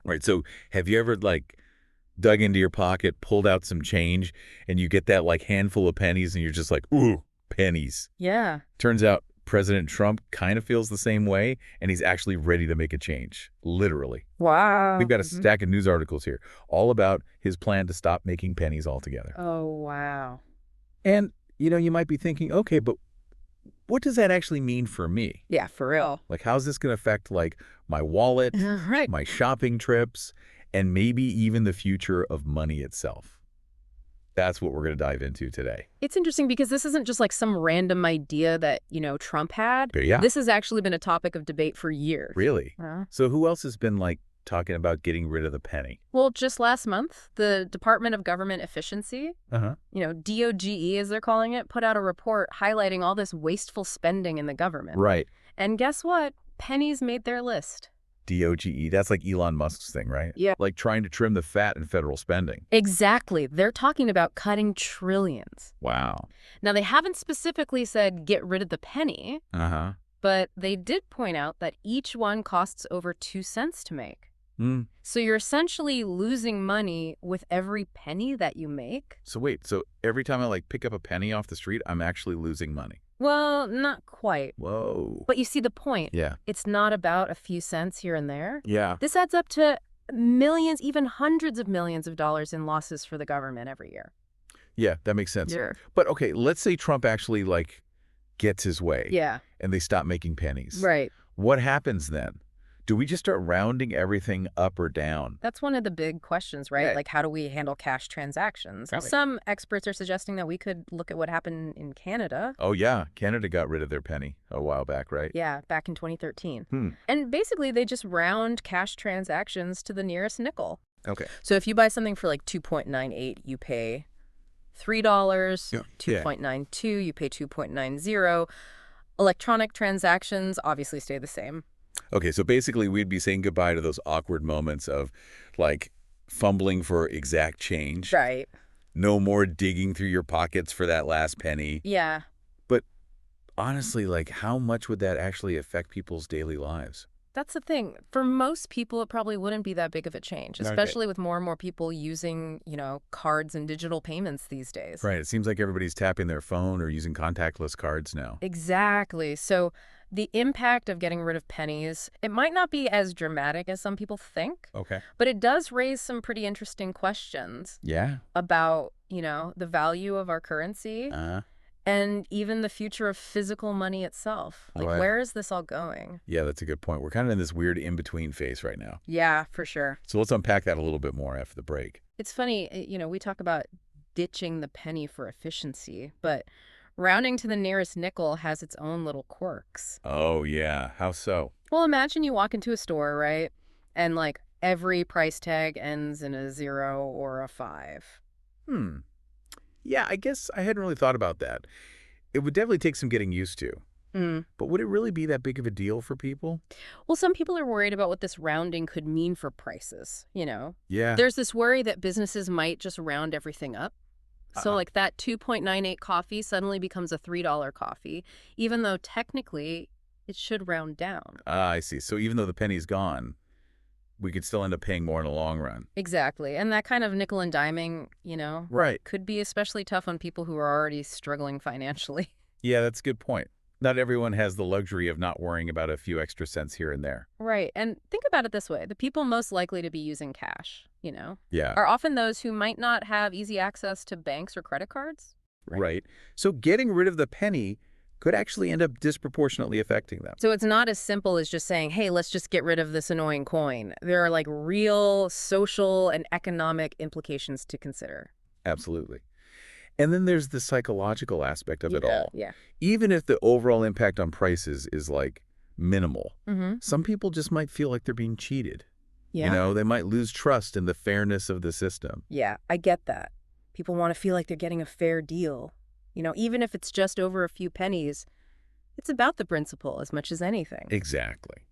Right. So have you ever like dug into your pocket, pulled out some change, and you get that like handful of pennies and you're just like, ooh, pennies. Yeah. Turns out President Trump kind of feels the same way, and he's actually ready to make a change, literally. We've Wow. got a stack of news articles here, all about his plan to stop making pennies altogether. Oh, wow. And, you might be thinking, okay, but what does that actually mean for me? Yeah, for real. Like, how's this going to affect, like, my wallet, Right. my shopping trips, and maybe even the future of money itself? That's what we're going to dive into today. It's interesting because this isn't just like some random idea that, Trump had. But yeah. This has actually been a topic of debate for years. Really? Uh, So who else has been, like, talking about getting rid of the penny? well, just last month, the Department of Government Efficiency, Uh-huh. DOGE as they're calling it, put out a report highlighting all this wasteful spending in the government. Right. And guess what? Pennies made their list. DOGE, that's like Elon Musk's thing, right? Yeah. Like trying to trim the fat in federal spending. Exactly. They're talking about cutting trillions. Wow. Now, they haven't specifically said get rid of the penny, Uh-huh. but they did point out that each one costs over 2 cents to make. Mm. So you're essentially losing money with every penny that you make? So wait, so every time I like pick up a penny off the street, I'm actually losing money. Well, not quite. Whoa. But you see the point. Yeah. It's not about a few cents here and there. Yeah. This adds up to millions, even hundreds of millions of dollars in losses for the government every year. Yeah, that makes sense. Yeah. But okay, let's say Trump actually like gets his way. Yeah. And they stop making pennies. Right. What happens then? Do we just start rounding everything up or down? That's one of the big questions, right? Yeah. Like, how do we handle cash transactions? Probably. Some experts are suggesting that we could look at what happened in Canada. Oh, yeah. Canada got rid of their penny a while back, right? Yeah, back in 2013. Hmm. And basically, they just round cash transactions to the nearest nickel. Okay. So if you buy something for like 2.98, you pay $3. Yeah. 2.92, you pay 2.90. Electronic transactions obviously stay the same. Okay, so basically we'd be saying goodbye to those awkward moments of like fumbling for exact change. Right. No more digging through your pockets for that last penny. Yeah. But honestly, like how much would that actually affect people's daily lives? That's the thing. For most people, it probably wouldn't be that big of a change, Okay. especially with more and more people using, cards and digital payments these days. Right. It seems like everybody's tapping their phone or using contactless cards now. Exactly. So the impact of getting rid of pennies, it might not be as dramatic as some people think, Okay. but it does raise some pretty interesting questions Yeah. about, the value of our currency and even the future of physical money itself. Like, Right. where is this all going? Yeah, that's a good point. We're kind of in this weird in-between phase right now. Yeah, for sure. So let's unpack that a little bit more after the break. It's funny, we talk about ditching the penny for efficiency, but rounding to the nearest nickel has its own little quirks. Oh, yeah. How so? Well, imagine you walk into a store, right? And like every price tag ends in a 0 or a 5. Yeah, I guess I hadn't really thought about that. It would definitely take some getting used to. But would it really be that big of a deal for people? Well, some people are worried about what this rounding could mean for prices, Yeah. There's this worry that businesses might just round everything up. So like that 2.98 coffee suddenly becomes a $3 coffee, even though technically it should round down. I see. So even though the penny's gone, we could still end up paying more in the long run. Exactly. And that kind of nickel and diming, Right. could be especially tough on people who are already struggling financially. Yeah, that's a good point. Not everyone has the luxury of not worrying about a few extra cents here and there. Right. And think about it this way. The people most likely to be using cash, Yeah. are often those who might not have easy access to banks or credit cards. Right. So getting rid of the penny could actually end up disproportionately affecting them. So it's not as simple as just saying, hey, let's just get rid of this annoying coin. There are like real social and economic implications to consider. Absolutely. And then there's the psychological aspect of it all. Yeah. Even if the overall impact on prices is like minimal, some people just might feel like they're being cheated. Yeah. They might lose trust in the fairness of the system. Yeah, I get that. People want to feel like they're getting a fair deal. Even if it's just over a few pennies, it's about the principle as much as anything. Exactly.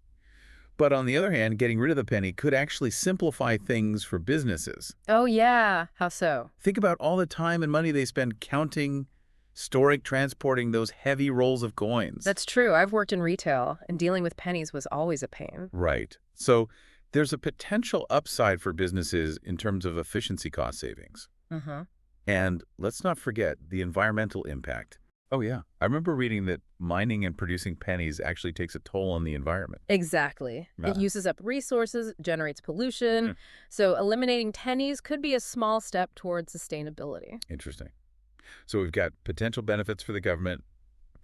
But on the other hand, getting rid of the penny could actually simplify things for businesses. Oh, yeah. How so? Think about all the time and money they spend counting, storing, transporting those heavy rolls of coins. That's true. I've worked in retail, and dealing with pennies was always a pain. Right. So there's a potential upside for businesses in terms of efficiency cost savings. Uh-huh. And let's not forget the environmental impact. Oh, yeah. I remember reading that mining and producing pennies actually takes a toll on the environment. Exactly. It Ah, uses up resources, generates pollution. hmm, So eliminating pennies could be a small step towards sustainability. interesting. So we've got potential benefits for the government,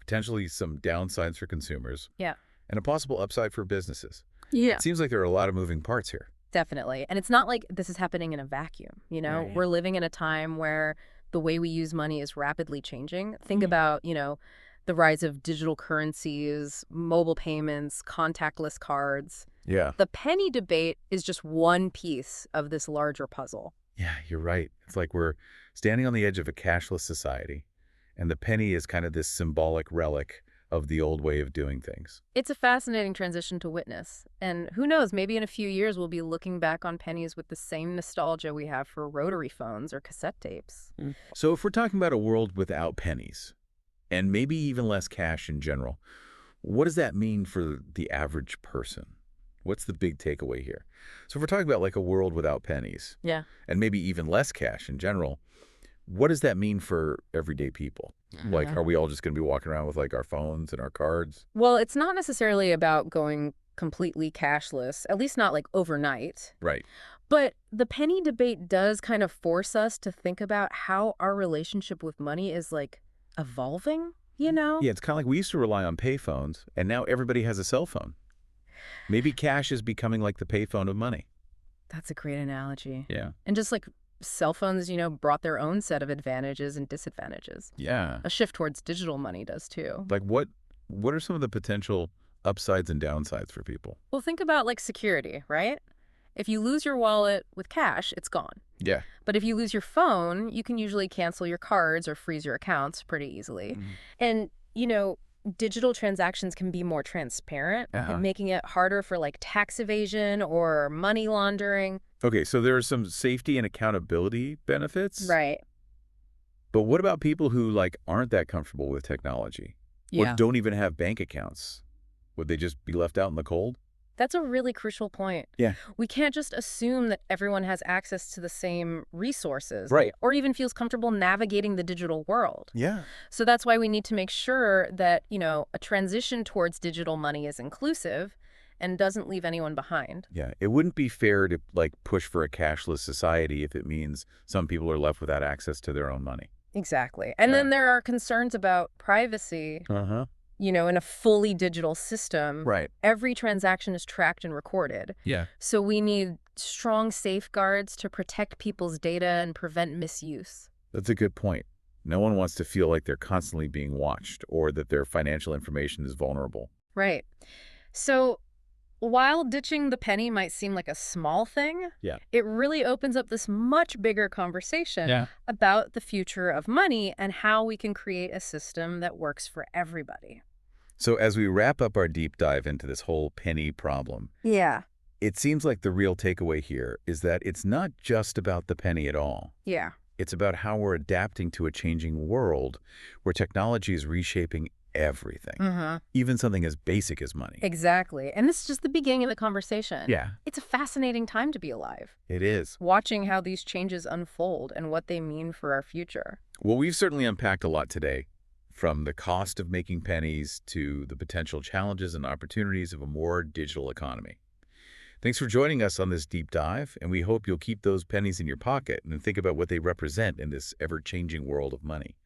potentially some downsides for consumers, Yeah. and a possible upside for businesses. Yeah. It seems like there are a lot of moving parts here. Definitely. And it's not like this is happening in a vacuum, Right. We're living in a time where the way we use money is rapidly changing. Think Hmm. about, the rise of digital currencies, mobile payments, contactless cards. Yeah. The penny debate is just one piece of this larger puzzle. Yeah, you're right. It's like we're standing on the edge of a cashless society, and the penny is kind of this symbolic relic of the old way of doing things. It's a fascinating transition to witness. And who knows, maybe in a few years we'll be looking back on pennies with the same nostalgia we have for rotary phones or cassette tapes. So if we're talking about a world without pennies, and maybe even less cash in general, what does that mean for the average person? What's the big takeaway here? So if we're talking about like a world without pennies, Yeah. and maybe even less cash in general, what does that mean for everyday people? Like, are we all just going to be walking around with like our phones and our cards? Well, it's not necessarily about going completely cashless, at least not like overnight. Right. But the penny debate does kind of force us to think about how our relationship with money is like evolving? Yeah, it's kind of like we used to rely on payphones, and now everybody has a cell phone. Maybe cash is becoming like the payphone of money. That's a great analogy. Yeah. And just like cell phones, brought their own set of advantages and disadvantages. Yeah. A shift towards digital money does too. Like what are some of the potential upsides and downsides for people? Well, think about like security, right? If you lose your wallet with cash, it's gone. Yeah. But if you lose your phone, you can usually cancel your cards or freeze your accounts pretty easily. Mhm. And, digital transactions can be more transparent, Uh-huh. making it harder for like tax evasion or money laundering. Okay, so there are some safety and accountability benefits. Right. But what about people who like aren't that comfortable with technology or don't even have bank accounts? Would they just be left out in the cold? That's a really crucial point. Yeah. We can't just assume that everyone has access to the same resources. Right. Or even feels comfortable navigating the digital world. Yeah. So that's why we need to make sure that, a transition towards digital money is inclusive and doesn't leave anyone behind. Yeah. It wouldn't be fair to like push for a cashless society if it means some people are left without access to their own money. Exactly. And then there are concerns about privacy. Uh-huh. In a fully digital system, Right. every transaction is tracked and recorded. Yeah. So we need strong safeguards to protect people's data and prevent misuse. That's a good point. No one wants to feel like they're constantly being watched or that their financial information is vulnerable. Right. So while ditching the penny might seem like a small thing, Yeah. it really opens up this much bigger conversation about the future of money and how we can create a system that works for everybody. So as we wrap up our deep dive into this whole penny problem, Yeah. it seems like the real takeaway here is that it's not just about the penny at all. Yeah. It's about how we're adapting to a changing world where technology is reshaping everything, even something as basic as money. Exactly. And this is just the beginning of the conversation. Yeah, It's a fascinating time to be alive, it is. watching how these changes unfold and what they mean for our future. Well, we've certainly unpacked a lot today, from the cost of making pennies to the potential challenges and opportunities of a more digital economy. Thanks for joining us on this deep dive, and we hope you'll keep those pennies in your pocket and think about what they represent in this ever-changing world of money.